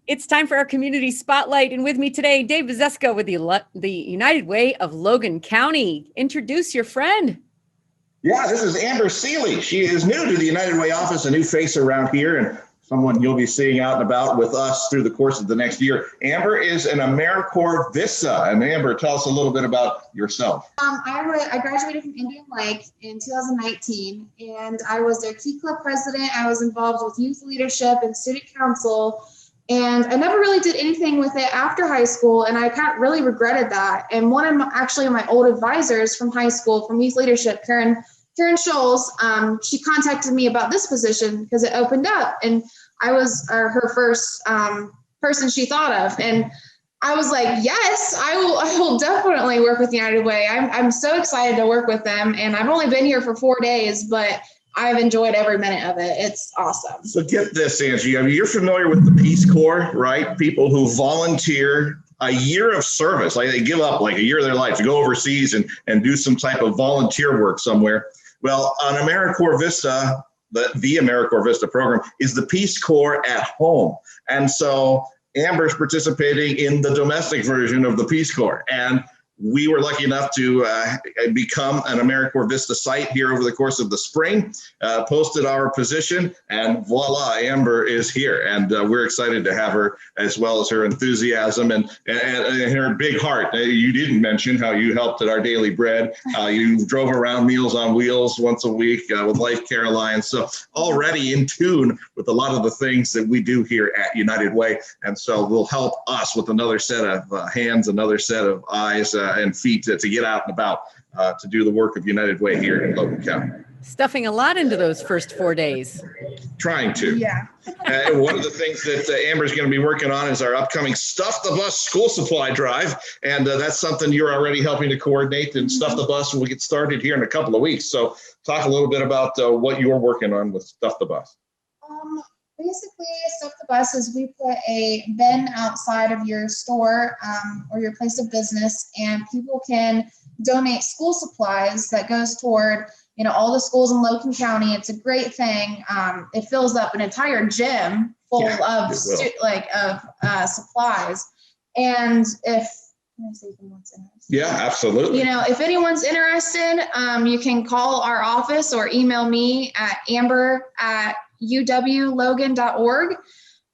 It's time for our community spotlight. And with me today, Dave Vazeska with the United Way of Logan County. Introduce your friend. Yeah, this is Amber Seeley. She is new to the United Way office, a new face around here, and someone you'll be seeing out and about with us through the course of the next year. Amber is an AmeriCorps Vista. And Amber, tell us a little bit about yourself. I graduated from Indian Lake in 2019, and I was their Key Club president. I was involved with youth leadership and student council. And I never really did anything with it after high school, and I kind of really regretted that. And one of my old advisors from high school, from youth leadership, Karen Scholes, she contacted me about this position because it opened up, and I was her first person she thought of. And I was like, yes, I will definitely work with United Way. I'm so excited to work with them, and I've only been here for 4 days, but I've enjoyed every minute of it. It's awesome. So get this, Angie. I mean, you're familiar with the Peace Corps, right? People who volunteer a year of service, like they give up like a year of their life to go overseas and do some type of volunteer work somewhere. Well, on AmeriCorps Vista, the AmeriCorps Vista program is the Peace Corps at home. And so Amber's participating in the domestic version of the Peace Corps. And we were lucky enough to become an AmeriCorps Vista site here over the course of the spring, posted our position, and voila, Amber is here. And we're excited to have her, as well as her enthusiasm and her big heart. You didn't mention how you helped at our Daily Bread. You drove around Meals on Wheels once a week with Life Care Alliance. So already in tune with a lot of the things that we do here at United Way. And so will help us with another set of hands, another set of eyes, and feet to get out and about to do the work of United Way here in Logan County. Stuffing a lot into those first 4 days. Trying to. Yeah. One of the things that Amber's going to be working on is our upcoming Stuff the Bus school supply drive. And that's something you're already helping to coordinate, and Stuff the Bus will get started here in a couple of weeks. So talk a little bit about what you're working on with Stuff the Bus. Basically, Stuff the Bus is we put a bin outside of your store or your place of business, and people can donate school supplies that goes toward, all the schools in Logan County. It's a great thing. It fills up an entire gym full of supplies. And if anyone's interested. Yeah, absolutely. If anyone's interested, you can call our office or email me at amber@uwlogan.org.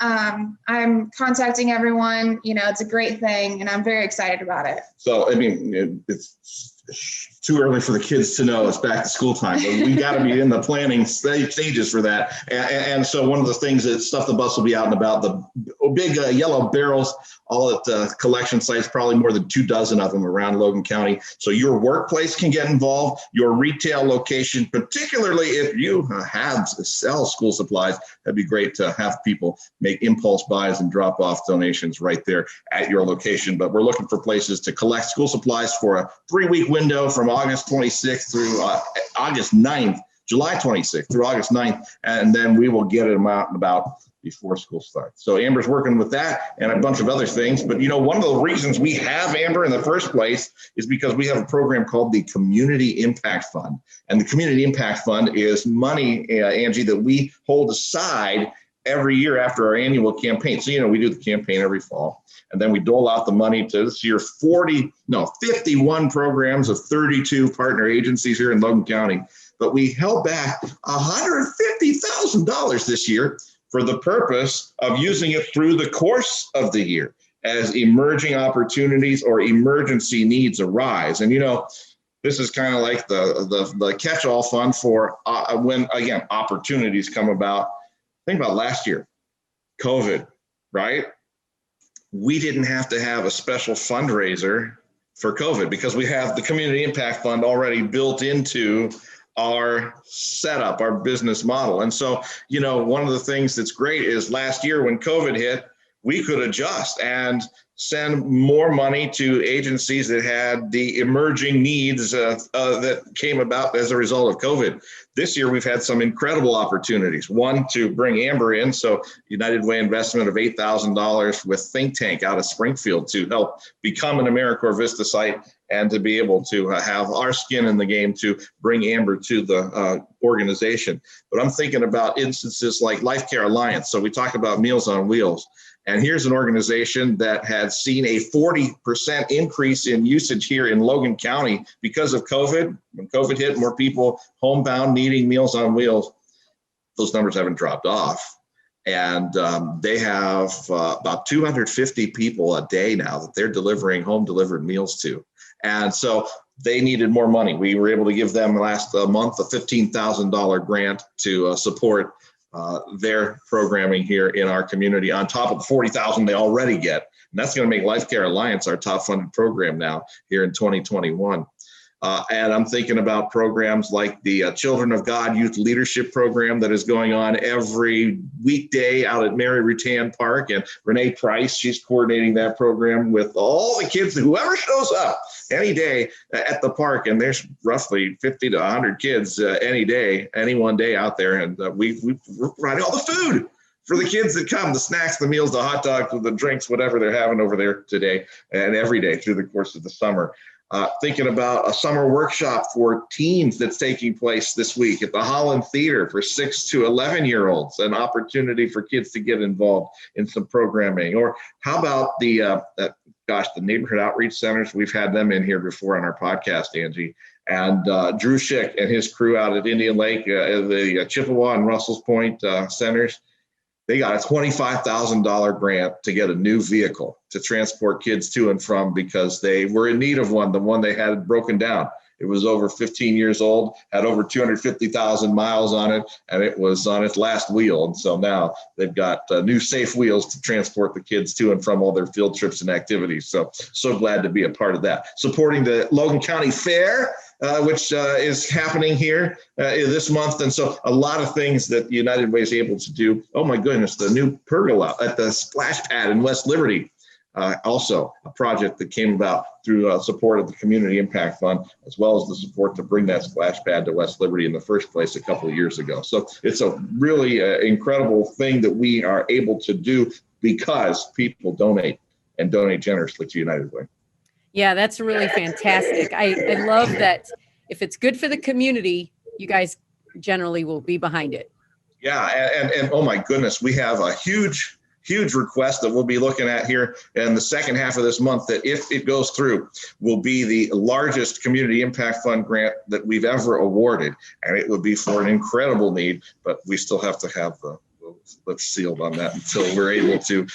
I'm contacting everyone. It's a great thing, and I'm very excited about it. So, I mean, it's too early for the kids to know it's back to school time, but we got to be in the planning stages for that. And so one of the things that Stuff the Bus will be out and about, the big yellow barrels, all at collection sites, probably more than 24 of them around Logan County. So your workplace can get involved, your retail location, particularly if you sell school supplies. That'd be great to have people make impulse buys and drop off donations right there at your location. But we're looking for places to collect school supplies for a 3-week window from August 26th through August 9th, July 26th through August 9th, and then we will get them out and about before school starts. So Amber's working with that and a bunch of other things. But one of the reasons we have Amber in the first place is because we have a program called the Community Impact Fund. And the Community Impact Fund is money, Angie, that we hold aside every year after our annual campaign. So, we do the campaign every fall, and then we dole out the money to this year 51 programs of 32 partner agencies here in Logan County. But we held back $150,000 this year for the purpose of using it through the course of the year as emerging opportunities or emergency needs arise. And, this is kind of like the catch-all fund for when, again, opportunities come about. Think about last year, COVID, right? We didn't have to have a special fundraiser for COVID because we have the Community Impact Fund already built into our setup, our business model. And so, one of the things that's great is last year when COVID hit, we could adjust. And send more money to agencies that had the emerging needs that came about as a result of COVID. This year, we've had some incredible opportunities. One, to bring Amber in. So United Way investment of $8,000 with Think Tank out of Springfield to help become an AmeriCorps Vista site and to be able to have our skin in the game to bring Amber to the organization. But I'm thinking about instances like Life Care Alliance. So we talk about Meals on Wheels. And here's an organization that had seen a 40% increase in usage here in Logan County because of COVID. When COVID hit, more people homebound needing Meals on Wheels. Those numbers haven't dropped off. And they have about 250 people a day now that they're delivering home delivered meals to. And so they needed more money. We were able to give them last month a $15,000 grant to support their programming here in our community on top of the $40,000 they already get. And that's going to make Life Care Alliance our top funded program now here in 2021. And I'm thinking about programs like the Children of God Youth Leadership Program that is going on every weekday out at Mary Rutan Park. And Renee Price, she's coordinating that program with all the kids, whoever shows up any day at the park. And there's roughly 50 to 100 kids any day, any one day out there. And we're providing all the food for the kids that come, the snacks, the meals, the hot dogs, the drinks, whatever they're having over there today and every day through the course of the summer. Thinking about a summer workshop for teens that's taking place this week at the Holland Theater for 6 to 11-year-olds, an opportunity for kids to get involved in some programming. Or how about the neighborhood outreach centers? We've had them in here before on our podcast, Angie. And Drew Schick and his crew out at Indian Lake, the Chippewa and Russell's Point centers, they got a $25,000 grant to get a new vehicle to transport kids to and from because they were in need of one. The one they had broken down. It was over 15 years old, had over 250,000 miles on it, and it was on its last wheel. And so now they've got new safe wheels to transport the kids to and from all their field trips and activities. So glad to be a part of that. Supporting the Logan County Fair, which is happening here this month. And so a lot of things that United Way is able to do. Oh my goodness, the new pergola at the splash pad in West Liberty. Also a project that came about through support of the Community Impact Fund, as well as the support to bring that splash pad to West Liberty in the first place a couple of years ago. So it's a really incredible thing that we are able to do because people donate and donate generously to United Way. Yeah, that's really fantastic. I love that if it's good for the community, you guys generally will be behind it. Yeah, and oh my goodness, we have a huge request that we'll be looking at here in the second half of this month that, if it goes through, will be the largest Community Impact Fund grant that we've ever awarded. And it would be for an incredible need, but we still have to have the lips sealed on that until we're able to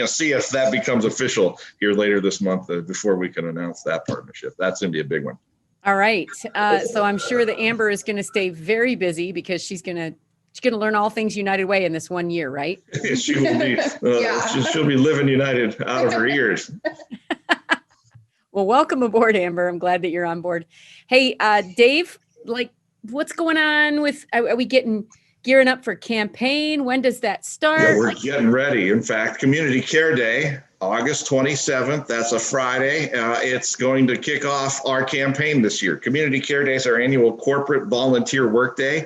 see if that becomes official here later this month before we can announce that partnership. That's going to be a big one. All right. So I'm sure that Amber is going to stay very busy because she's going to learn all things United Way in this 1 year, right? She will be. She'll be living United out of her ears. Well, welcome aboard, Amber. I'm glad that you're on board. Hey, Dave, what's going on with? Are we gearing up for campaign? When does that start? Yeah, we're getting ready. In fact, Community Care Day, August 27th, that's a Friday. It's going to kick off our campaign this year. Community Care Day is our annual corporate volunteer work day.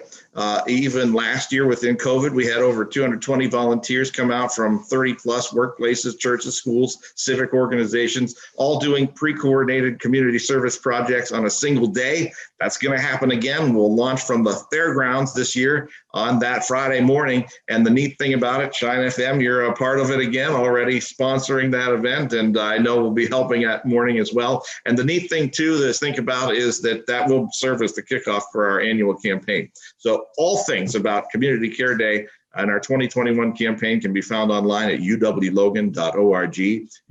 Even last year within COVID, we had over 220 volunteers come out from 30 plus workplaces, churches, schools, civic organizations, all doing pre-coordinated community service projects on a single day. That's going to happen again. We'll launch from the fairgrounds this year on that Friday morning. And the neat thing about it, Shine FM, you're a part of it again, already sponsoring that event. And I know we'll be helping that morning as well. And the neat thing too to think about is that will serve as the kickoff for our annual campaign. So all things about Community Care Day and our 2021 campaign can be found online at uwlogan.org,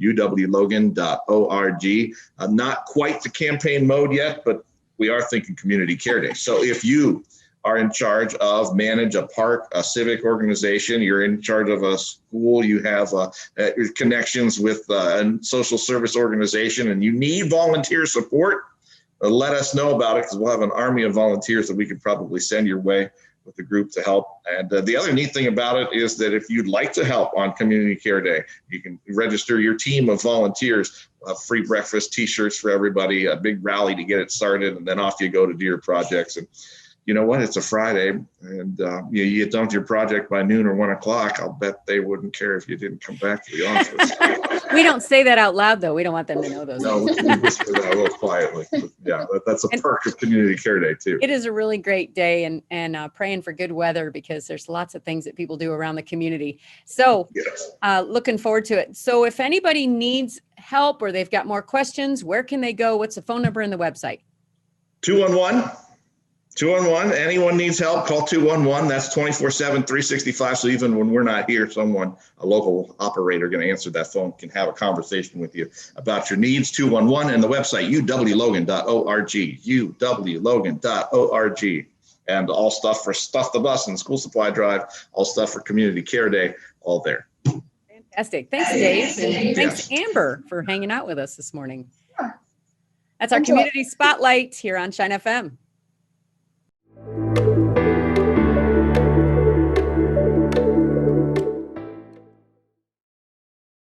uwlogan.org. Not quite the campaign mode yet, but we are thinking Community Care Day. So if you are in charge of manage a park, a civic organization, you're in charge of a school, you have connections with a social service organization, and you need volunteer support, let us know about it, because we'll have an army of volunteers that we could probably send your way with the group to help. And the other neat thing about it is that if you'd like to help on Community Care Day, you can register your team of volunteers. We'll have free breakfast, T-shirts for everybody, a big rally to get it started, and then off you go to do your projects. And you know what? It's a Friday, and you get done with your project by noon or 1 o'clock. I'll bet they wouldn't care if you didn't come back to the office. We don't say that out loud, though. We don't want them to know those. No, we whisper that a little quietly. But yeah, that's a perk of Community Care Day too. It is a really great day, and praying for good weather because there's lots of things that people do around the community. So Yes. looking forward to it. So if anybody needs help or they've got more questions, where can they go? What's the phone number and the website? 211. Anyone needs help, call 211. That's 24/7, 365. So even when we're not here, someone, a local operator going to answer that phone, can have a conversation with you about your needs. 211 and the website, uwlogan.org, uwlogan.org. And all stuff for Stuff the Bus and School Supply Drive, all stuff for Community Care Day, all there. Fantastic. Thanks, Dave. And thanks, Amber, for hanging out with us this morning. That's our Community Spotlight here on Shine FM.